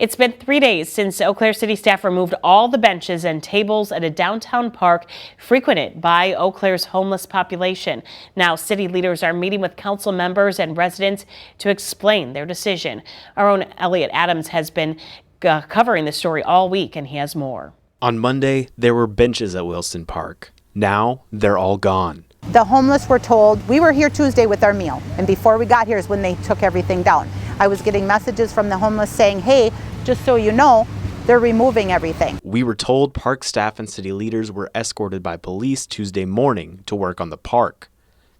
It's been 3 days since Eau Claire city staff removed all the benches and tables at a downtown park frequented by Eau Claire's homeless population. Now, city leaders are meeting with council members and residents to explain their decision. Our own Elliot Adams has been covering the story all week, and he has more. On Monday, there were benches at Wilson Park. Now, they're all gone. The homeless were told, we were here Tuesday with our meal, and before we got here is when they took everything down. I was getting messages from the homeless saying, hey, just so you know, they're removing everything. We were told park staff and city leaders were escorted by police Tuesday morning to work on the park.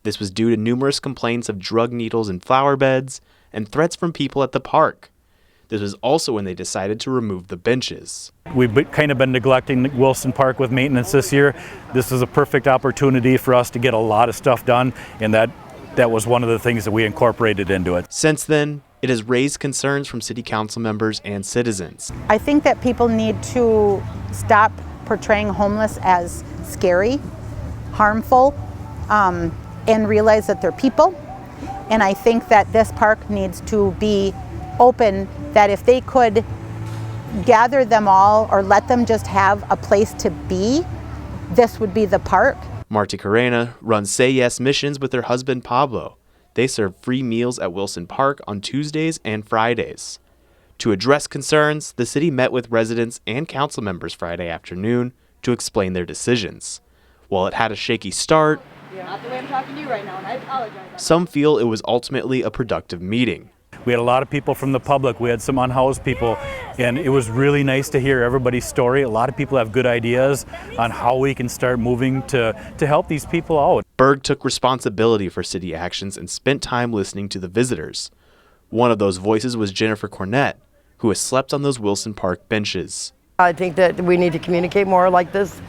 This was due to numerous complaints of drug needles in flower beds and threats from people at the park. This was also when they decided to remove the benches. We've kind of been neglecting Wilson Park with maintenance this year. This is a perfect opportunity for us to get a lot of stuff done, and that was one of the things that we incorporated into it. Since then, it has raised concerns from city council members and citizens. I think that people need to stop portraying homeless as scary, harmful, and realize that they're people. And I think that this park needs to be open, that if they could gather them all or let them just have a place to be, this would be the park. Marty Carrena runs Say Yes Missions with her husband Pablo. They serve free meals at Wilson Park on Tuesdays and Fridays. To address concerns, the city met with residents and council members Friday afternoon to explain their decisions. While it had a shaky start, not the way I'm talking to you right now, and I apologize. Some feel it was ultimately a productive meeting. We had a lot of people from the public. We had some unhoused people, and it was really nice to hear everybody's story. A lot of people have good ideas on how we can start moving to help these people out. Berg took responsibility for city actions and spent time listening to the visitors. One of those voices was Jennifer Cornett, who has slept on those Wilson Park benches. I think that we need to communicate more like this,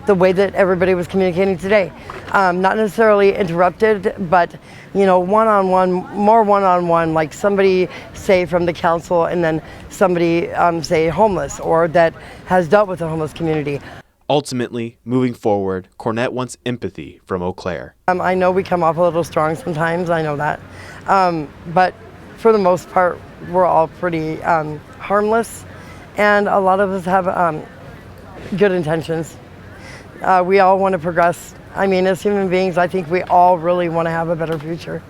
the way that everybody was communicating today. Not necessarily interrupted, but one-on-one, more one-on-one, like somebody say from the council and then somebody say homeless or that has dealt with the homeless community. Ultimately, moving forward, Cornett wants empathy from Eau Claire. I know we come off a little strong sometimes, I know that. But for the most part, we're all pretty harmless, and a lot of us have good intentions. We all want to progress. I mean, as human beings, I think we all really want to have a better future.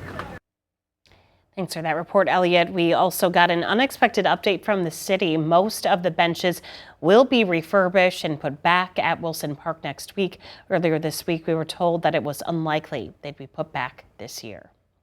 Thanks for that report, Elliot. We also got an unexpected update from the city. Most of the benches will be refurbished and put back at Wilson Park next week. Earlier this week, we were told that it was unlikely they'd be put back this year.